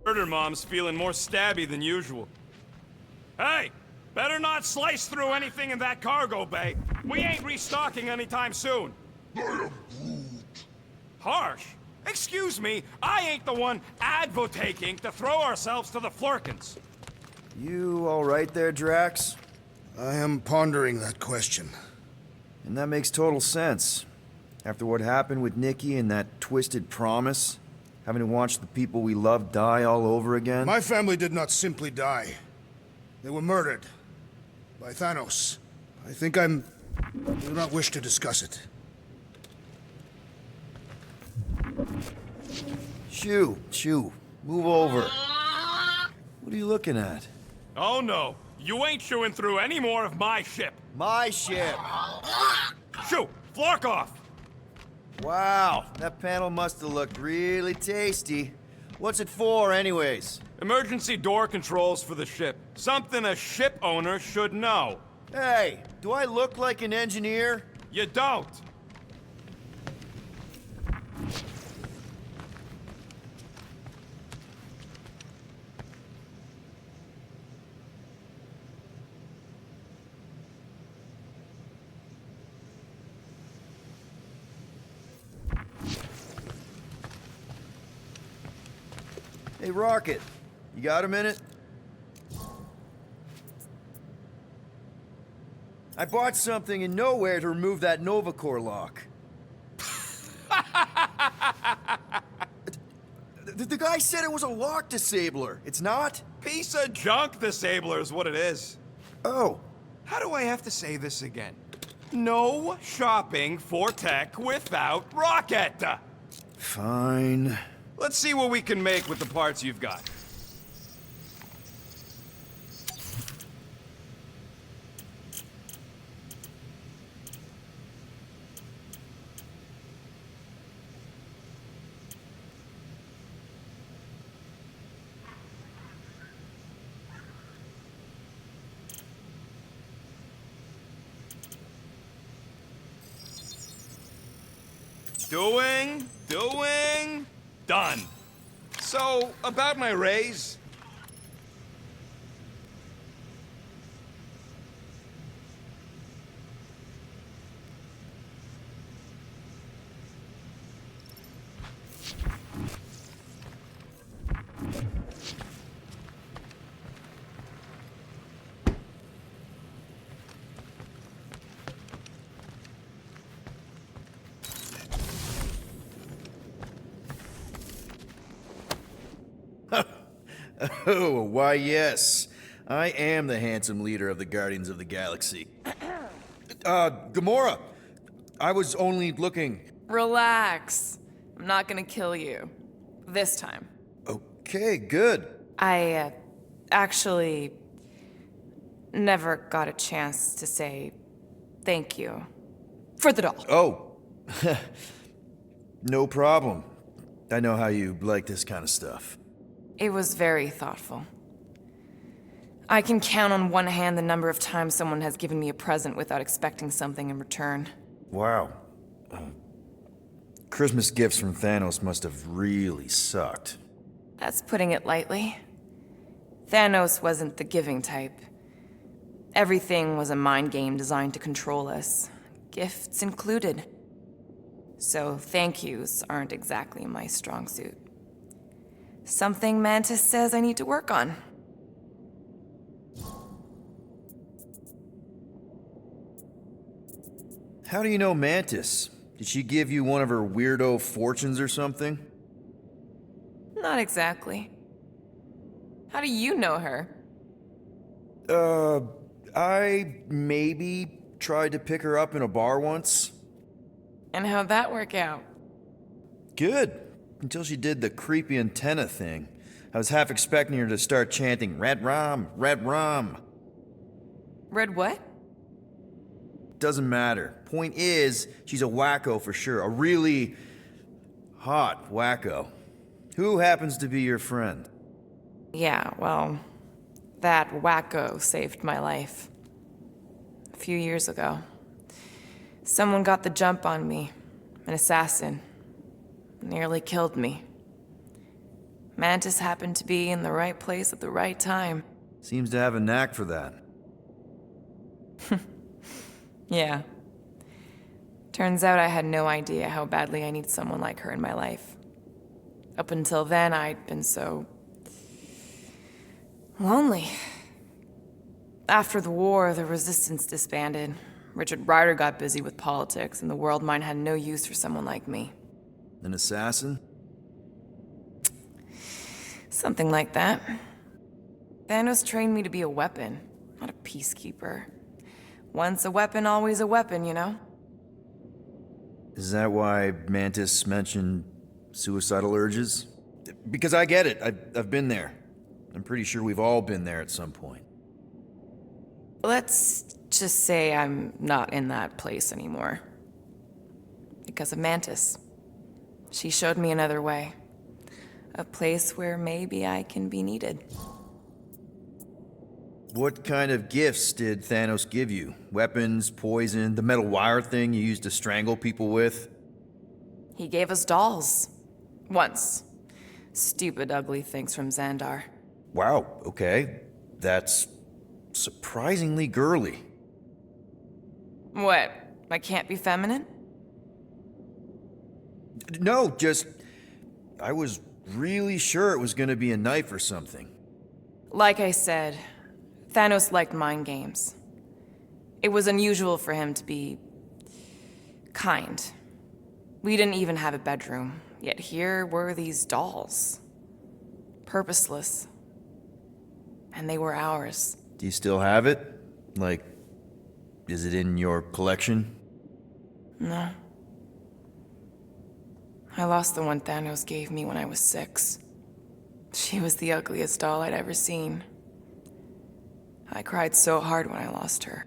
Murder mom's feeling more stabby than usual. Hey! Better not slice through anything in that cargo bay. We ain't restocking anytime soon. I am Groot. Harsh? Excuse me, I ain't the one advocating to throw ourselves to the Flurkins. You all right there, Drax? I am pondering that question. And that makes total sense. After what happened with Nikki and that twisted promise, having to watch the people we love die all over again. My family did not simply die. They were murdered. By Thanos. I do not wish to discuss it. Shoo, move over. What are you looking at? Oh no, you ain't chewing through any more of my ship. My ship! Shoo, Flark off! Wow, that panel must have looked really tasty. What's it for, anyways? Emergency door controls for the ship. Something a ship owner should know. Hey, do I look like an engineer? You don't. Hey, Rocket, you got a minute? I bought something in nowhere to remove that Nova Core lock. The guy said it was a lock disabler. It's not? Piece of junk disabler is what it is. Oh. How do I have to say this again? No shopping for tech without Rocket! Fine. Let's see what we can make with the parts you've got. Doing, done. So, about my raise? Oh, why yes. I am the handsome leader of the Guardians of the Galaxy. Gamora, I was only looking... Relax. I'm not gonna kill you. This time. Okay, good. I, actually... never got a chance to say thank you. For the doll. Oh. No problem. I know how you like this kind of stuff. It was very thoughtful. I can count on one hand the number of times someone has given me a present without expecting something in return. Wow. Christmas gifts from Thanos must have really sucked. That's putting it lightly. Thanos wasn't the giving type. Everything was a mind game designed to control us, gifts included. So thank yous aren't exactly my strong suit. Something Mantis says I need to work on. How do you know Mantis? Did she give you one of her weirdo fortunes or something? Not exactly. How do you know her? I maybe tried to pick her up in a bar once. And how'd that work out? Good. Until she did the creepy antenna thing. I was half expecting her to start chanting, Red Rum, Red Rum. Red what? Doesn't matter. Point is, she's a wacko for sure. A really hot wacko. Who happens to be your friend? Yeah, well, that wacko saved my life. A few years ago. Someone got the jump on me. An assassin. Nearly killed me. Mantis happened to be in the right place at the right time. Seems to have a knack for that. Yeah. Turns out I had no idea how badly I needed someone like her in my life. Up until then, I'd been so... lonely. After the war, the resistance disbanded. Richard Ryder got busy with politics, and the world mine had no use for someone like me. An assassin? Something like that. Thanos trained me to be a weapon, not a peacekeeper. Once a weapon, always a weapon, you know? Is that why Mantis mentioned suicidal urges? Because I get it. I've been there. I'm pretty sure we've all been there at some point. Let's just say I'm not in that place anymore. Because of Mantis. She showed me another way. A place where maybe I can be needed. What kind of gifts did Thanos give you? Weapons, poison, the metal wire thing you used to strangle people with? He gave us dolls. Once. Stupid, ugly things from Xandar. Wow, okay. That's surprisingly girly. What? I can't be feminine? No, just... I was really sure it was gonna be a knife or something. Like I said, Thanos liked mind games. It was unusual for him to be... kind. We didn't even have a bedroom, yet here were these dolls. Purposeless. And they were ours. Do you still have it? Like, is it in your collection? No. I lost the one Thanos gave me when I was 6. She was the ugliest doll I'd ever seen. I cried so hard when I lost her.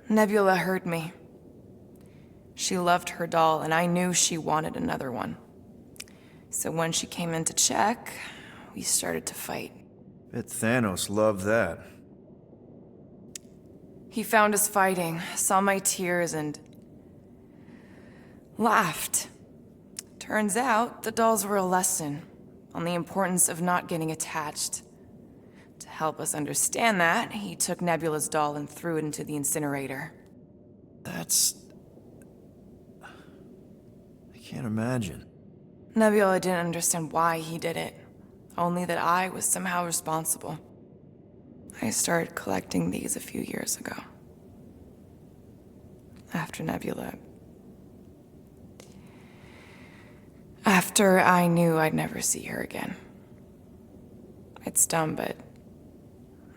Nebula hurt me. She loved her doll, and I knew she wanted another one. So when she came in to check, we started to fight. Bet Thanos loved that. He found us fighting, saw my tears, and laughed. Turns out, the dolls were a lesson on the importance of not getting attached. To help us understand that, he took Nebula's doll and threw it into the incinerator. That's... I can't imagine. Nebula didn't understand why he did it, only that I was somehow responsible. I started collecting these a few years ago. After Nebula. After I knew I'd never see her again. It's dumb, but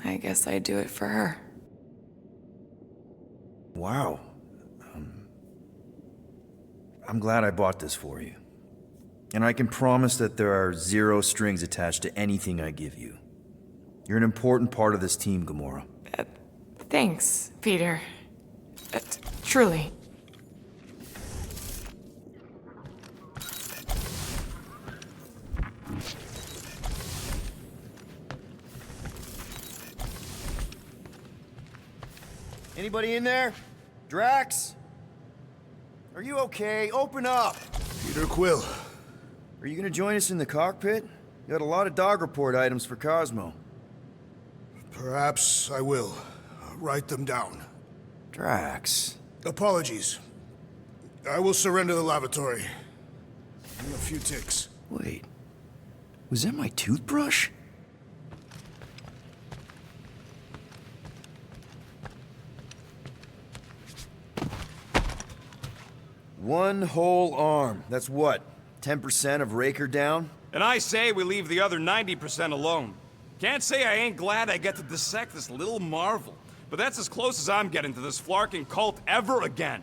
I guess I'd do it for her. Wow. I'm glad I bought this for you. And I can promise that there are 0 strings attached to anything I give you. You're an important part of this team, Gamora. Thanks, Peter. Truly. Anybody in there? Drax? Are you okay? Open up! Peter Quill. Are you gonna join us in the cockpit? You got a lot of dog report items for Cosmo. Perhaps I will. Write them down. Drax. Apologies. I will surrender the lavatory. In a few ticks. Wait. Was that my toothbrush? One whole arm. That's what? 10% of Raker down? And I say we leave the other 90% alone. Can't say I ain't glad I get to dissect this little marvel. But that's as close as I'm getting to this flarking cult ever again.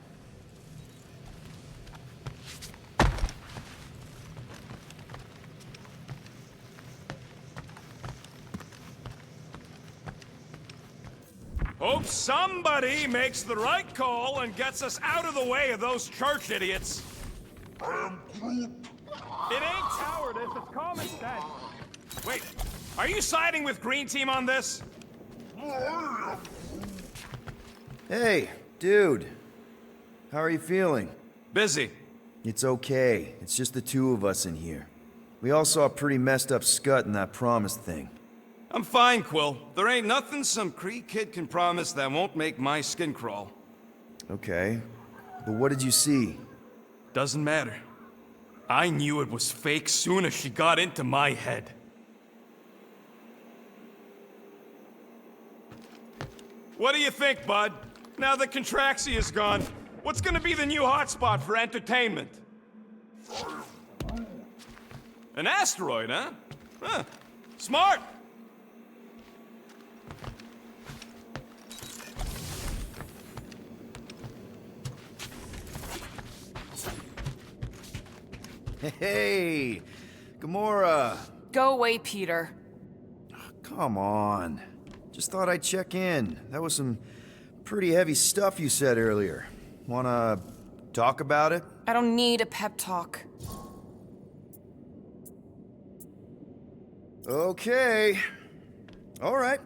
Hope somebody makes the right call and gets us out of the way of those church idiots. It ain't cowardice, it's common sense. Wait, are you siding with Green Team on this? Hey, dude. How are you feeling? Busy. It's okay. It's just the two of us in here. We all saw a pretty messed up scut in that promise thing. I'm fine, Quill. There ain't nothing some Cree kid can promise that won't make my skin crawl. Okay. But what did you see? Doesn't matter. I knew it was fake soon as she got into my head. What do you think, bud? Now that Contraxi is gone, what's gonna be the new hotspot for entertainment? An asteroid, huh? Huh. Smart! Hey, Gamora. Go away, Peter. Come on. Just thought I'd check in. That was some pretty heavy stuff you said earlier. Wanna talk about it? I don't need a pep talk. Okay. All right.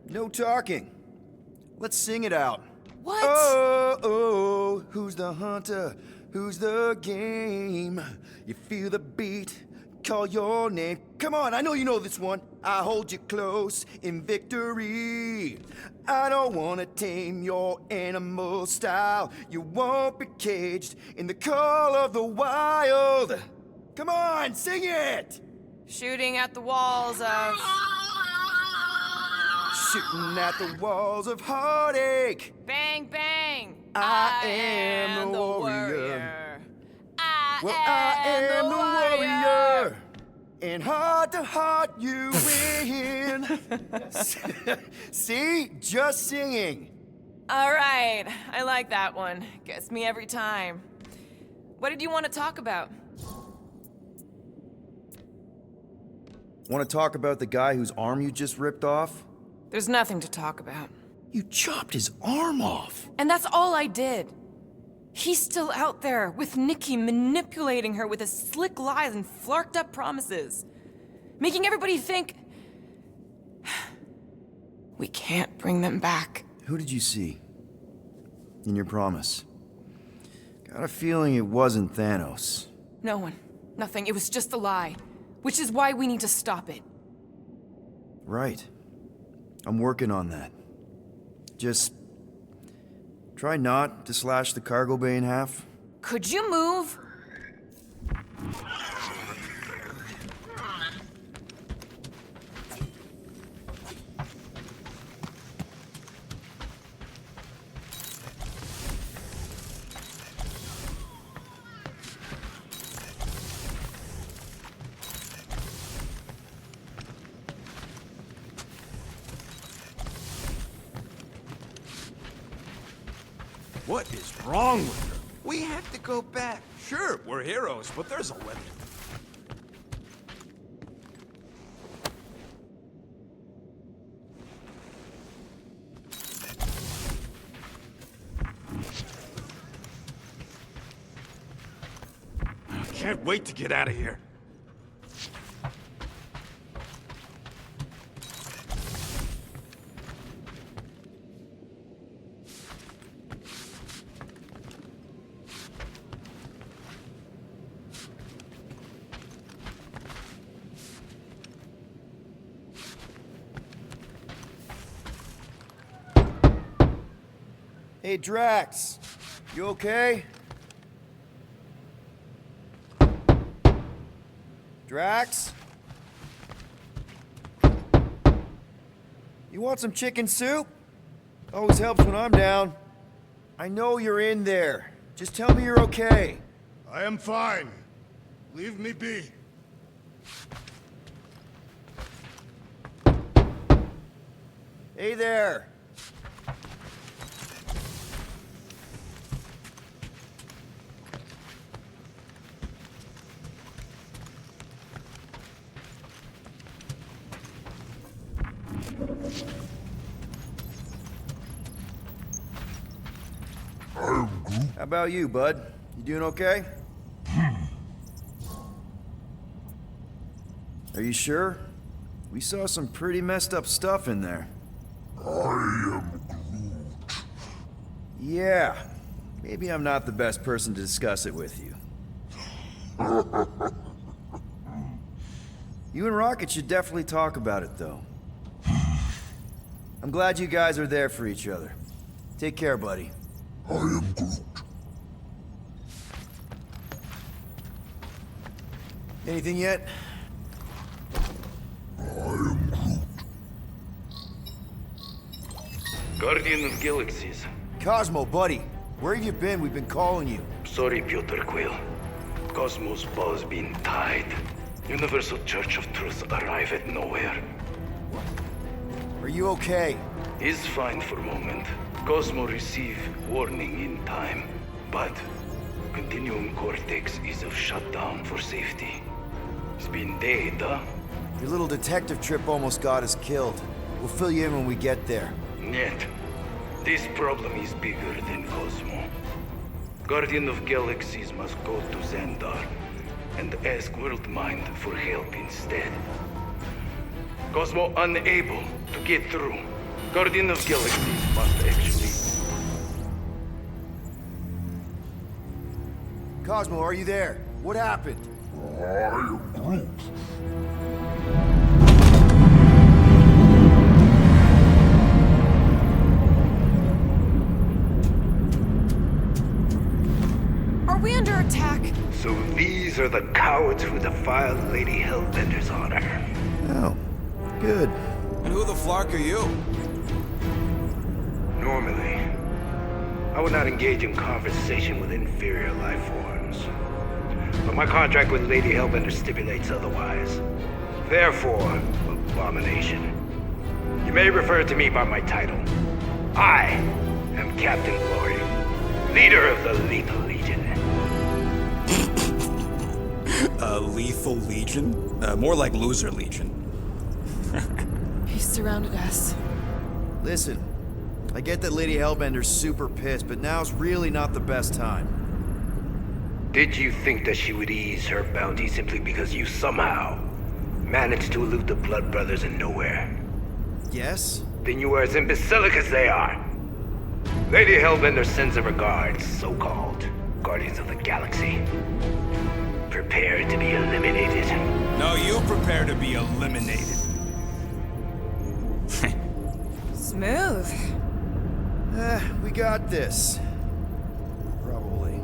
No talking. Let's sing it out. What? Oh, who's the hunter? Who's the game? You feel the beat, call your name. Come on, I know you know this one. I hold you close in victory. I don't wanna tame your animal style. You won't be caged in the call of the wild. Come on, sing it! Shooting at the walls of... Shooting at the walls of heartache. Bang, bang! I am the warrior. I am the warrior. And heart to heart you win. See? Just singing. All right, I like that one. Gets me every time. What did you want to talk about? Want to talk about the guy whose arm you just ripped off? There's nothing to talk about. You chopped his arm off. And that's all I did. He's still out there with Nikki manipulating her with his slick lies and flarked up promises. Making everybody think... we can't bring them back. Who did you see? In your promise? Got a feeling it wasn't Thanos. No one. Nothing. It was just a lie. Which is why we need to stop it. Right. I'm working on that. Just... try not to slash the cargo bay in half. Could you move? What is wrong with her? We have to go back. Sure, we're heroes, but there's a limit. I can't wait to get out of here. Hey, Drax. You okay? Drax? You want some chicken soup? Always helps when I'm down. I know you're in there. Just tell me you're okay. I am fine. Leave me be. Hey there. How about you, bud? You doing okay? Are you sure? We saw some pretty messed up stuff in there. I am Groot. Yeah. Maybe I'm not the best person to discuss it with you. You and Rocket should definitely talk about it, though. I'm glad you guys are there for each other. Take care, buddy. I am Groot. Anything yet? I am Groot. Guardian of Galaxies. Cosmo, buddy. Where have you been? We've been calling you. Sorry, Piotr Quill. Cosmos ball's been tied. Universal Church of Truth arrive at nowhere. Are you okay? Is fine for moment. Cosmo receive warning in time. But Continuum Cortex is of shutdown for safety. It's been dead, huh? Your little detective trip almost got us killed. We'll fill you in when we get there. Yet, this problem is bigger than Cosmo. Guardian of Galaxies must go to Xandar and ask World Mind for help instead. Cosmo unable to get through. Guardian of Galaxies must actually... Cosmo, are you there? What happened? I am Groot. Are we under attack? So these are the cowards who defiled Lady Hellbender's honor. Oh, good. And who the flark are you? Normally, I would not engage in conversation with inferior life forms. But my contract with Lady Hellbender stipulates otherwise. Therefore, abomination. You may refer to me by my title. I am Captain Glory, leader of the Lethal Legion. Lethal Legion? More like Loser Legion. He surrounded us. Listen, I get that Lady Hellbender's super pissed, but now's really not the best time. Did you think that she would ease her bounty simply because you somehow managed to elude the Blood Brothers in nowhere? Yes? Then you are as imbecilic as they are. Lady Hellbender sends her regards, so-called Guardians of the Galaxy. Prepare to be eliminated. No, you prepare to be eliminated. Smooth. We got this. Probably.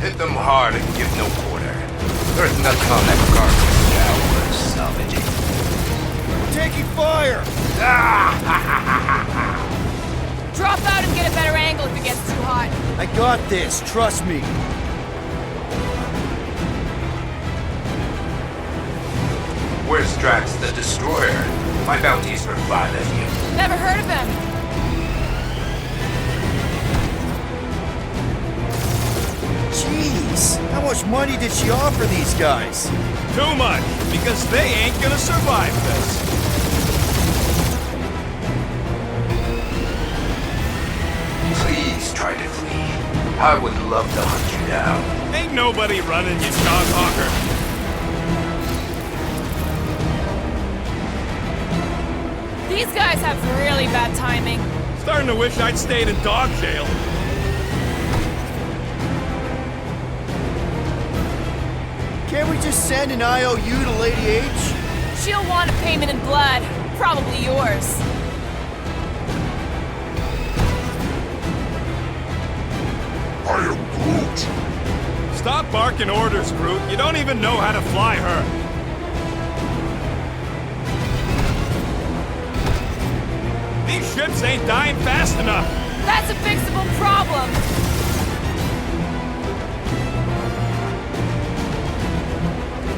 Hit them hard and give no quarter. There's nothing on that garbage now worth salvaging. We're taking fire! Drop out and get a better angle if it gets too hot. I got this, trust me. Where's Drax the Destroyer? My bounties for 5 of you. Never heard of him. Jeez, how much money did she offer these guys? Too much, because they ain't gonna survive this. Please try to flee. I would love to hunt you down. Ain't nobody running, you dog hawker. These guys have really bad timing. Starting to wish I'd stayed in dog jail. Can't we just send an IOU to Lady H? She'll want a payment in blood. Probably yours. I am Groot. Stop barking orders, Groot. You don't even know how to fly her. These ships ain't dying fast enough. That's a fixable problem.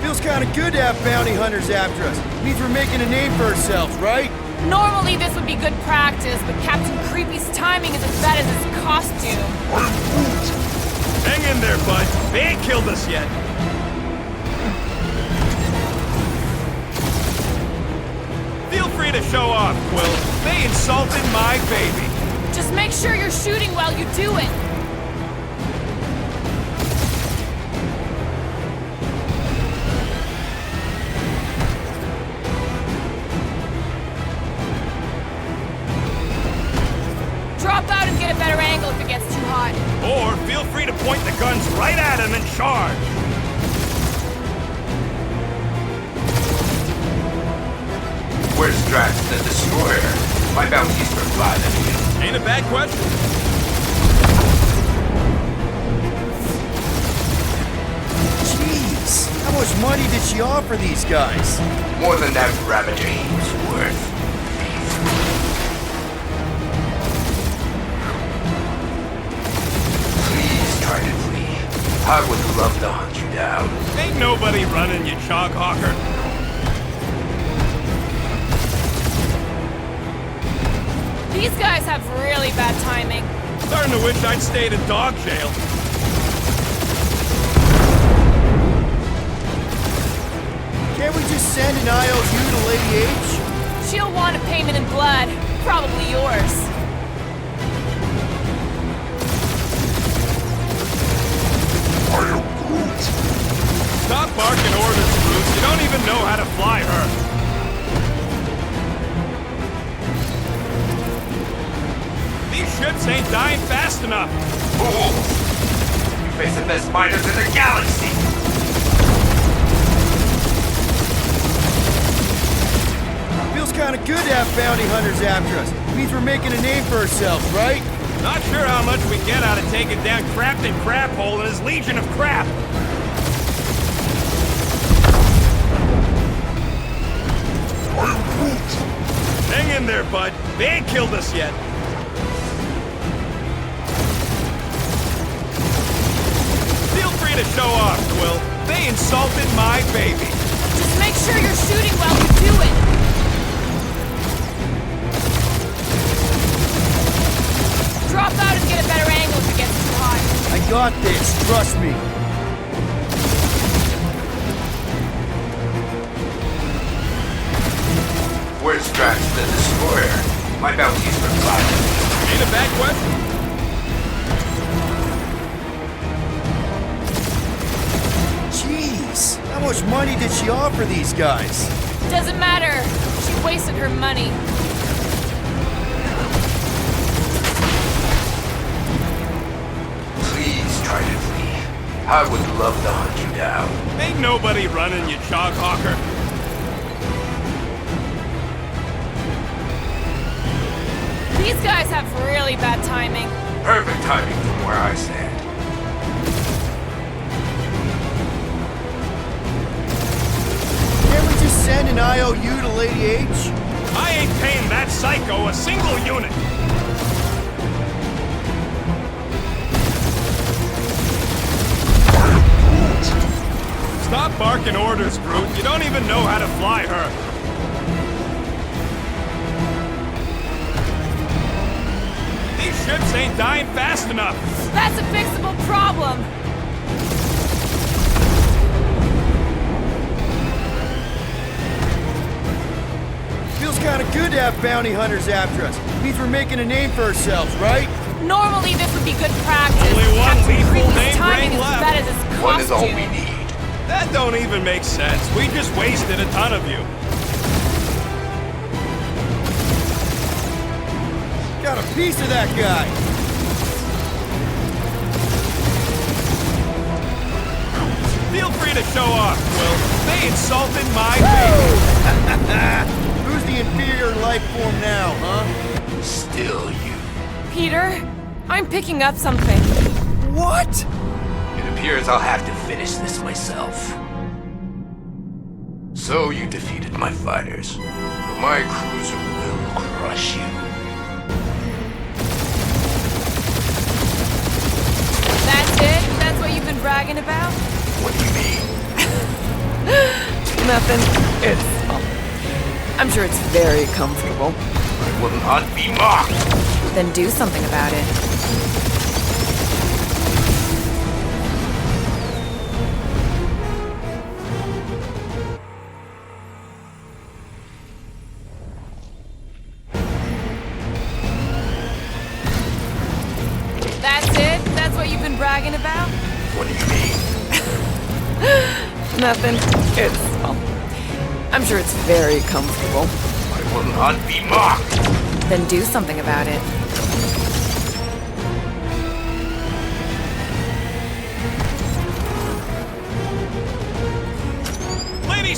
Feels kind of good to have bounty hunters after us. Means we're making a name for ourselves, right? Normally this would be good practice, but Captain Creepy's timing is as bad as his costume. I am Groot. Hang in there, bud. They ain't killed us yet. Feel free to show off, Quill. They insulted my baby. Just make sure you're shooting while you do it. free to point the guns right at him and charge. Where's Drax the Destroyer? My bounty's for 5 anyway. Ain't a bad question. Jeez, how much money did she offer these guys? More than that Ravager was worth. Please try to flee. I would love to hunt you down. Ain't nobody running, you chalk hawker. These guys have really bad timing. Starting to wish I'd stayed in dog jail. Can't we just send an IOU to Lady H? She'll want a payment in blood. Probably yours. I am Groot. Stop barking orders, Groot. You don't even know how to fly her. These ships ain't dying fast enough. Fools! You face the best fighters in the galaxy! Feels kind of good to have bounty hunters after us. Means we're making a name for ourselves, right? Not sure how much we get out of taking down Crafted Craphole and his legion of crap. I am Groot. Hang in there, bud. They ain't killed us yet. Feel free to show off, Quill. They insulted my baby. Just make sure you're shooting while you do it. Drop out and get a better angle if it gets too hot. I got this, trust me. Where's Drax the Destroyer? My bounty's for 5. Ain't a bad question. Jeez, how much money did she offer these guys? Doesn't matter. She wasted her money. Please try to flee. I would love to hunt you down. Ain't nobody running, you chalk hawker. These guys have really bad timing. Perfect timing from where I stand. Can't we just send an IOU to Lady H? I ain't paying that psycho a single unit. Stop barking orders, Groot. You don't even know how to fly her. These ships ain't dying fast enough. That's a fixable problem. Feels kind of good to have bounty hunters after us. Means we're making a name for ourselves, right? Normally this would be good practice. Only one Captain lethal Creepy's name timing brain is left. as bad as his costume. One is all we need. That don't even make sense. We just wasted a ton of you. Got a piece of that guy. Feel free to show off, Quill. They insulted my baby. Who's the inferior life form now, huh? Still you. Peter, I'm picking up something. What? It appears I'll have to finish this myself. So you defeated my fighters, but my cruiser will crush you. That's it? That's what you've been bragging about? What do you mean? Nothing. It's... I'm sure it's very comfortable. I will not be mocked! Then do something about it. That's it? That's what you've been bragging about? What do you mean? Nothing. It's... I'm sure it's very comfortable. I will not be mocked! Then do something about it.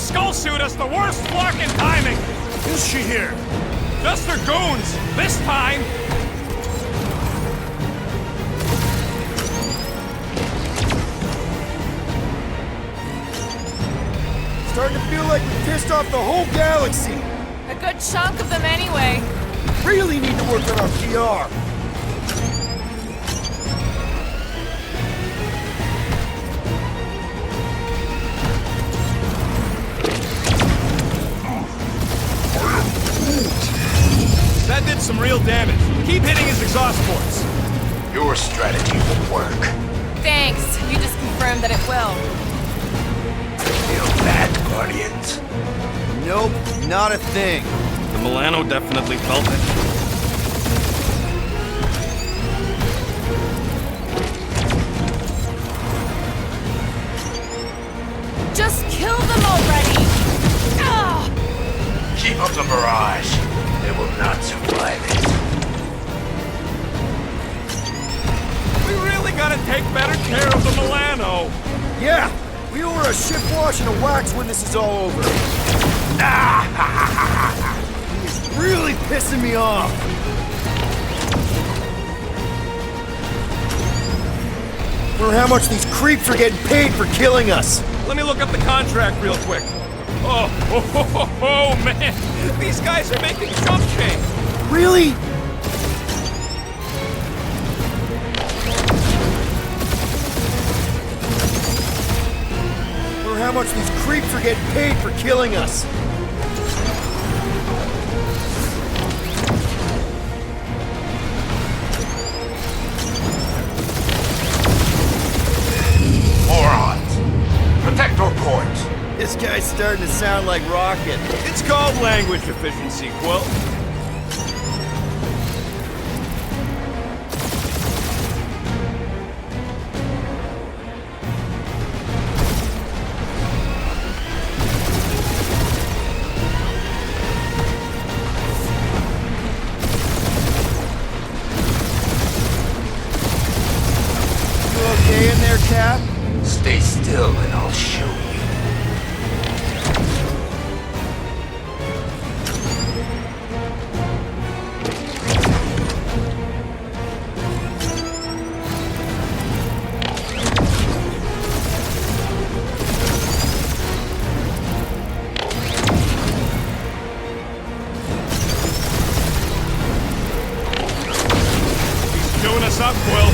skull shoot us the worst fucking timing! Is she here? Just her goons! This time! Starting to feel like we pissed off the whole galaxy. A good chunk of them anyway. Really need to work on our PR. That did some real damage. Keep hitting his exhaust ports. Your strategy will work. Thanks. You just confirmed that it will. Feel that, Guardians? Nope, not a thing. The Milano definitely felt it. Just kill them already! Ah! Keep up the barrage. They will not survive it. We really gotta take better care of the Milano. Yeah, we owe her a ship wash and a wax when this is all over. He's really pissing me off. Wonder how much these creeps are getting paid for killing us. Let me look up the contract real quick. Oh, man! These guys are making chump change! Really? Wonder how much these creeps are getting paid for killing us. Morons! Protect our port! This guy's starting to sound like Rocket. It's called language efficiency, Quill. You okay in there, Cap? Stay still and I'll show you. Doing us up, Quill.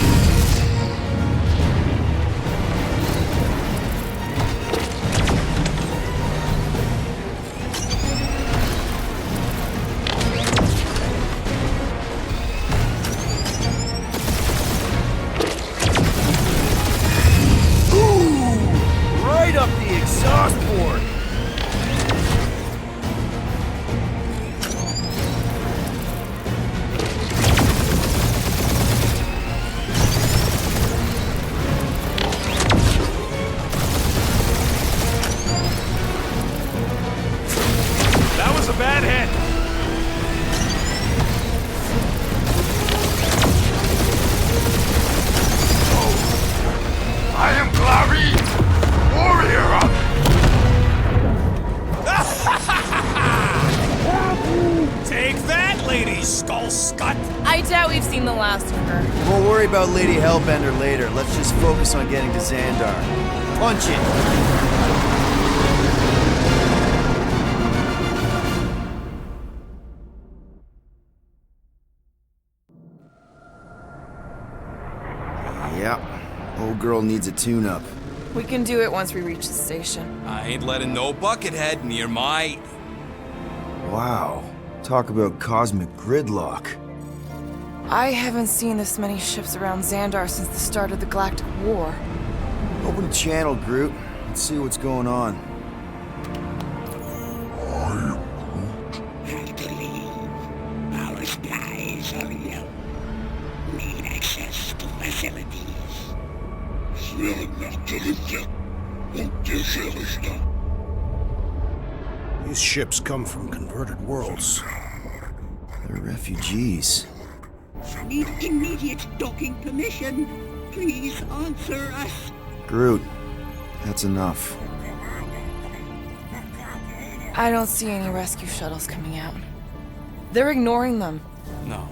Right up the exhaust port. That was a bad hit. I am Clary, warrior of... Take that, Lady Skull Scut. I doubt we've seen the last of her. We'll worry about Lady Hellbender later. Let's just focus on getting to Xandar. Punch it! Yep. Old girl needs a tune-up. We can do it once we reach the station. I ain't letting no buckethead near my... Wow. Talk about cosmic gridlock. I haven't seen this many ships around Xandar since the start of the Galactic War. Open a channel, Groot. Let's see what's going on. I believe our skies are yellow. Need access to facilities. These ships come from converted worlds. They're refugees. Need immediate docking permission. Please answer us. Groot, that's enough. I don't see any rescue shuttles coming out. They're ignoring them. No.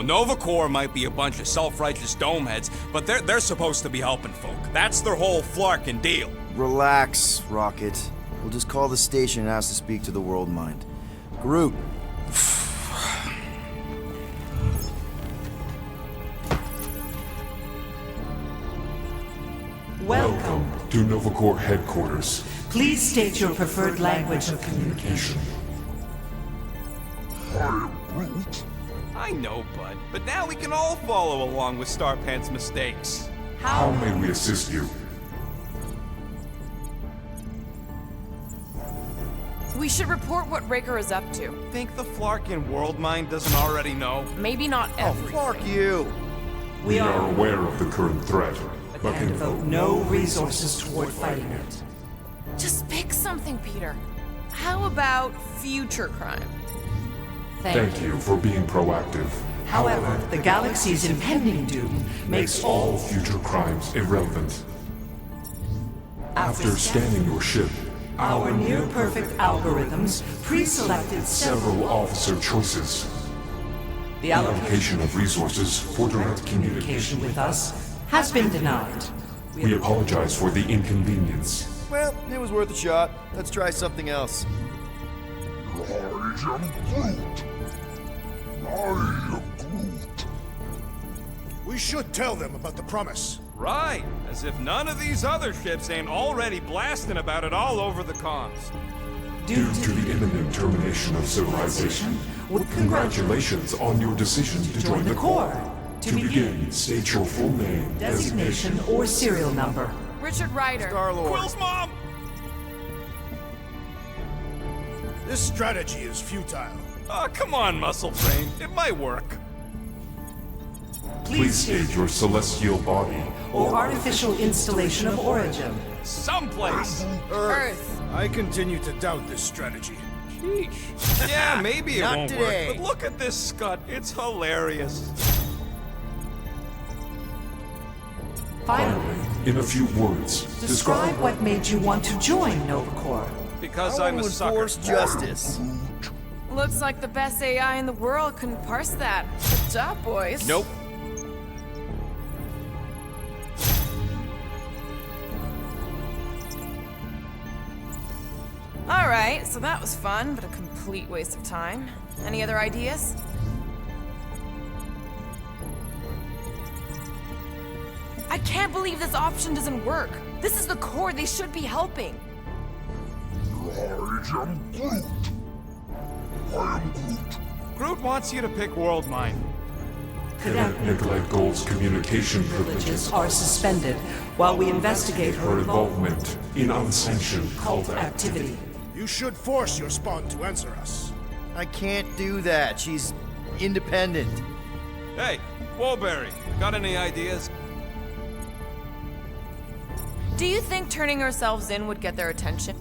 Nova Corps might be a bunch of self-righteous domeheads, but they're supposed to be helping folk. That's their whole flarkin' deal. Relax, Rocket. We'll just call the station and ask to speak to the World Mind. Groot. Welcome to Nova Corps headquarters. Please state your preferred language of communication. I know, bud, but now we can all follow along with Starpant's mistakes. How may we assist you? We should report what Raker is up to. Think the Flarkin World Mind doesn't already know? Maybe not everything. Fuck you! We are aware of the current threat, but And devote no resources toward fighting it. Just pick something, Peter. How about future crime? thank you for being proactive. However, the galaxy's impending doom makes All future crimes irrelevant. After scanning your ship, our near-perfect algorithms pre-selected several officer choices. The allocation Allocation of resources for direct communication. with us has been denied. We apologize for the inconvenience. Well, it was worth a shot. Let's try something else. We should tell them about the promise. Right, as if none of these other ships ain't already blasting about it all over the comms. Due to the imminent termination of civilization, congratulations on your decision to join the Corps. To begin, state your full name, Designation or serial number. Richard Ryder. Star-Lord. Quill's mom! This strategy is futile. Oh, come on, Muscle Brain. It might work. Please state your celestial body. Or artificial installation of origin. Someplace. Earth. I continue to doubt this strategy. Sheesh. Yeah, maybe it Not won't today. work, but look at this scut. It's hilarious. Finally, In a few words, describe what made you want to join Nova Corps. Because I I'm want a to sucker. enforce justice. Looks like the best AI in the world couldn't parse that. Good job, boys. Nope. Alright, so that was fun, but a complete waste of time. Any other ideas? I can't believe this option doesn't work. This is the Corps, they should be helping. Groot wants you to pick World Mind. Cadet Nicolette Gold's communication Privileges privileges are suspended while we investigate her her involvement involvement in unsanctioned cult activity. You should force your spawn to answer us. I can't do that. She's independent. Hey, Woolberry, got any ideas? Do you think turning ourselves in would get their attention?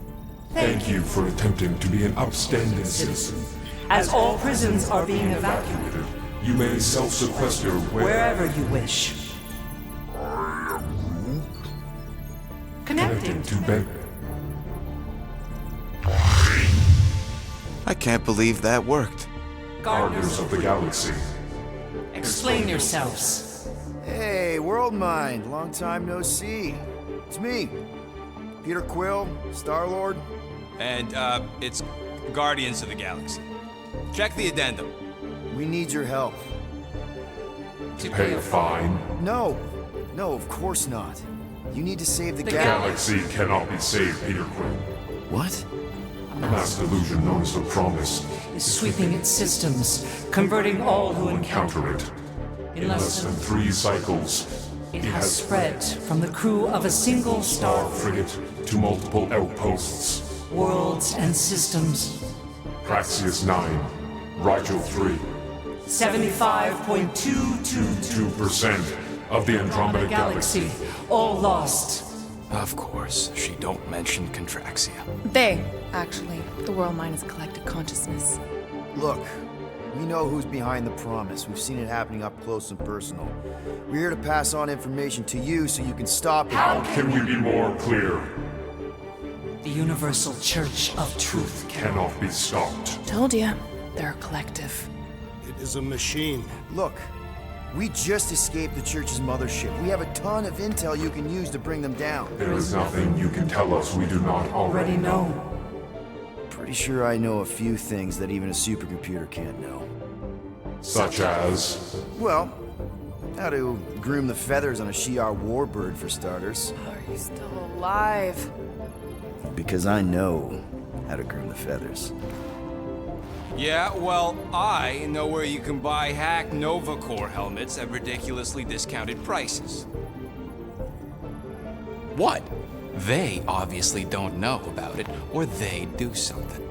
Thank you for attempting to be an upstanding citizen. As all prisons are being evacuated, You may self-sequester wherever you wish. Connecting. connecting to Ben. I can't believe that worked. Guardians of the Galaxy. Explain yourselves. Hey, World Mind. Long time no see. It's me. Peter Quill, Star-Lord. And, it's Guardians of the Galaxy. Check the addendum. We need your help. To pay a fine. No. No, of course not. You need to save the Galaxy cannot be saved, Peter Quill. What? A mass delusion known as the Promise Is sweeping its systems, converting all who encounter counter it. in In less than 3 cycles, it has spread from the crew of a single star frigate to multiple outposts. worlds and systems. Praxius 9, Rigel 3, 75.222 2% of the Andromeda Galaxy. all lost. Of course, she don't mention Contraxia. They, actually. The World Mind is a collective consciousness. Look, we know who's behind the Promise. We've seen it happening up close and personal. We're here to pass on information to you so you can stop it. How can we be more clear? The Universal Church of Truth cannot be stopped. Told ya, they're a collective. It is a machine. Look, we just escaped the church's mothership. We have a ton of intel you can use to bring them down. There is nothing you can tell us we do not already know. Pretty sure I know a few things that even a supercomputer can't know. Such as... Well, how to groom the feathers on a Shi'ar warbird, for starters. Are you still alive? Because I know how to groom the feathers. Yeah, well, I know where you can buy hack Nova Corps helmets at ridiculously discounted prices. What? They obviously don't know about it, or they do something.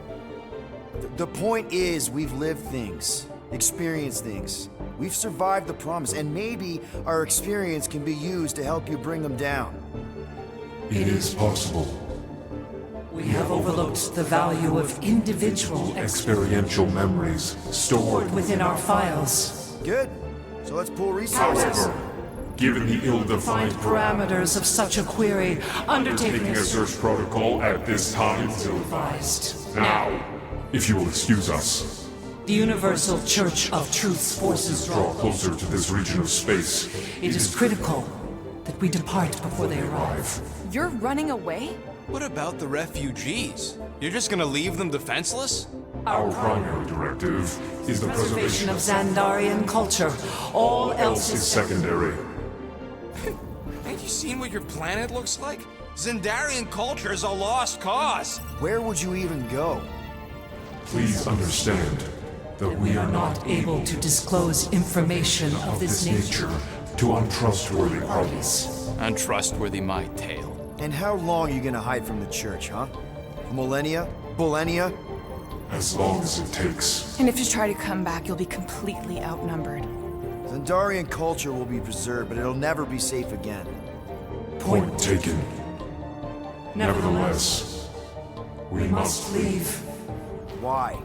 The point is, we've lived things, experienced things. We've survived the promise, and maybe our experience can be used to help you bring them down. It is possible. We have overlooked the value of individual Experiential memories stored within our files. Good. So let's pool resources. However, given the ill-defined Parameters of such a query, undertaking taking a search protocol at this time. advised. Now, if you will excuse us, The Universal Church of Truth's forces draw closer to this region of space. It is critical that we depart before they arrive. You're running away? What about the refugees? You're just gonna leave them defenseless? Our primary directive is the Preservation of Xandarian culture. All else is secondary. Ain't you seen what your planet looks like? Xandarian culture is a lost cause. Where would you even go? Please understand that we are not able to disclose information of this nature. to untrustworthy parties. Untrustworthy my tale. And how long are you gonna hide from the church, huh? A millennia? Millennia? As long as it takes. And if you try to come back, you'll be completely outnumbered. Xandarian culture will be preserved, but it'll never be safe again. Point taken. Nevertheless, we must leave. Why?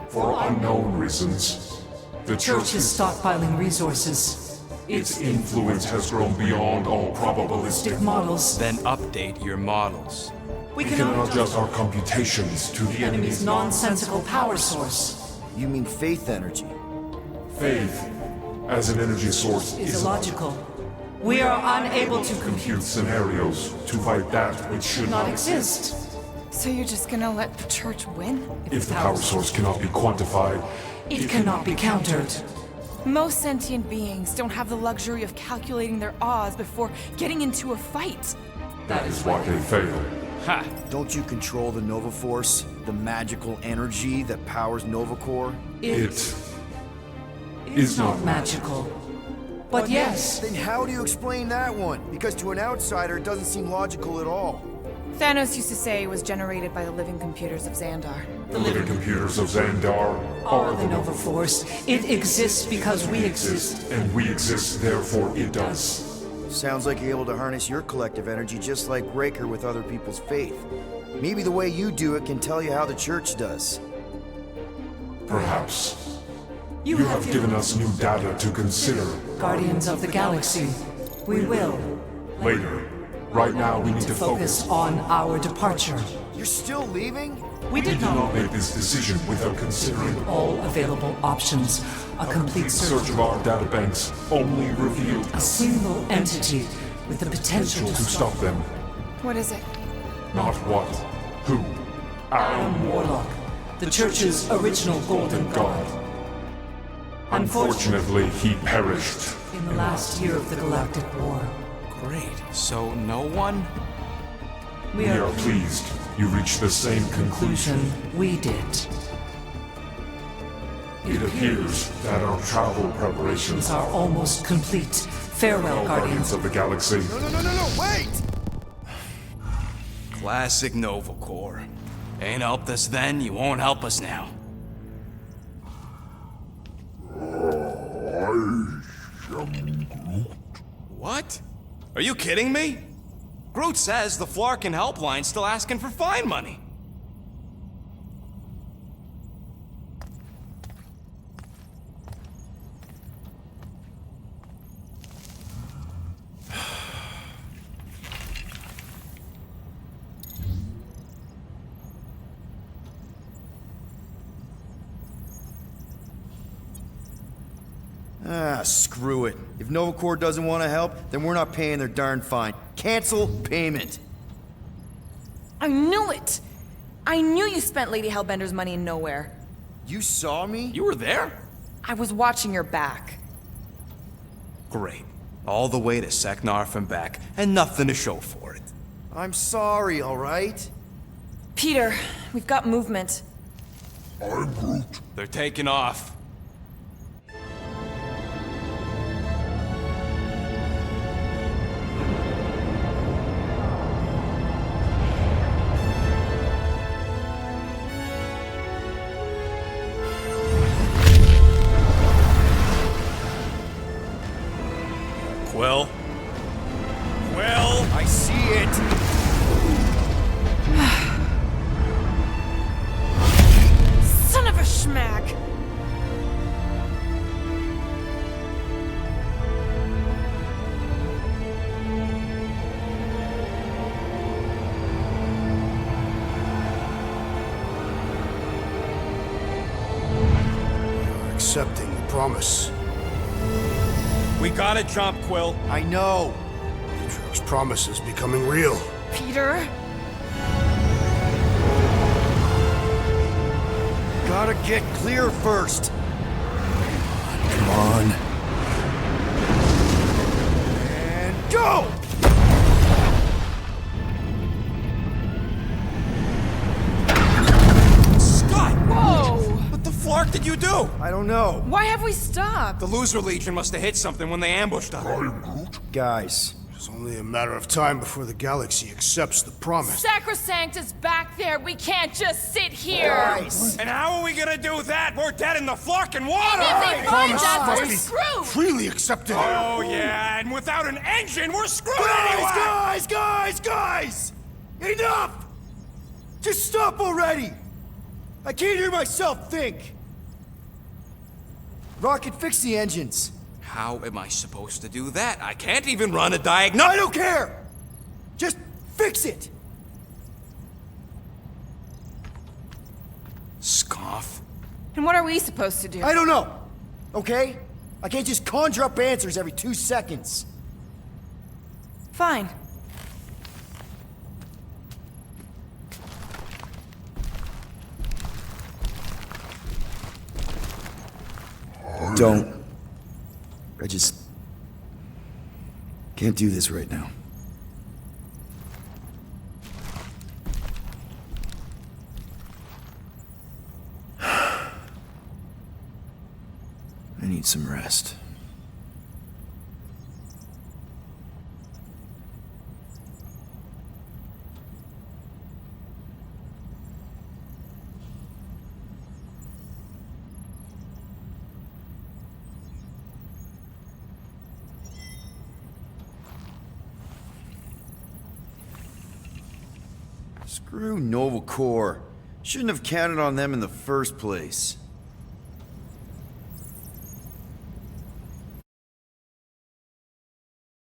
For unknown reasons. The Church is stockpiling resources. Its influence has grown beyond all probabilistic. Models. Then update your models. We We cannot adjust our computations to the enemy's nonsensical power source. You mean faith energy? faith as an energy source Is illogical. We are unable to compute scenarios to fight that which should not not exist. So you're just gonna let the church win? If the power source cannot be quantified, It cannot be countered. Most sentient beings don't have the luxury of calculating their odds before getting into a fight. that is why they fail. Ha! Don't you control the Nova Force? The magical energy that powers Nova Corps? It is not magical. But yes, Then how do you explain that one? Because to an outsider, it doesn't seem logical at all. Thanos used to say it was generated by the living computers of Xandar. the living computers of Xandar are the Nova Force. It exists because we exist. and we exist, therefore it does. Sounds like you're able to harness your collective energy just like Raker with other people's faith. Maybe the way you do it can tell you how the church does. Perhaps. You have given us new data to consider. Guardians of the Galaxy. We will Later. Right now, we need to focus on our departure. You're still leaving? We We did do not not make this decision without considering all available options. A complete search of our databanks only revealed A single entity with the potential to to stop them. What is it? Not what, who. Our Warlock, the Church's original Golden God. Unfortunately, he perished. In the last year of the Galactic War, Great. So no one? we We are are pleased you reached the same conclusion. we did. It appears that our travel preparations Are almost complete. Farewell, Guardians Guardians. of the Galaxy. No, wait! Classic Nova Corps. Ain't helped us then, you won't help us now. What? Are you kidding me? Groot says the Flarkin helpline's still asking for fine money. Ah, screw it. If Novacore doesn't want to help, then we're not paying their darn fine. Cancel payment. I knew it! I knew you spent Lady Hellbender's money in nowhere. You saw me? You were there? I was watching your back. Great. All the way to Seknarf and back, and nothing to show for it. I'm sorry, all right? Peter, we've got movement. I'm Groot. They're taking off. Quill? Quill? I see it. Son of a schmack! You're accepting the promise. We gotta jump, Quill. I know. Atriox's promise is becoming real. Peter? Gotta get clear first. Come on. And go! Scott! Whoa! What the flark did you do? I don't know. Why have we stopped? The Loser Legion must have hit something when they ambushed us. Guys, It's only a matter of time before the galaxy accepts the promise. Sacrosanct is back there. We can't just sit here. guys. And how are we gonna do that? We're dead in the fucking water! If they find Promise us, must we're be screwed. freely accepted. Oh, yeah, and without an engine, we're screwed anyway! Guys! Enough! Just stop already! I can't hear myself think! Rocket, fix the engines. How am I supposed to do that? I can't even run a I diagnostic. don't care! Just fix it! Scoff. And what are we supposed to do? I don't know, okay? I can't just conjure up answers every 2 seconds. Fine. Don't. I just can't do this right now. I need some rest. Screw Nova Corps. Shouldn't have counted on them in the first place.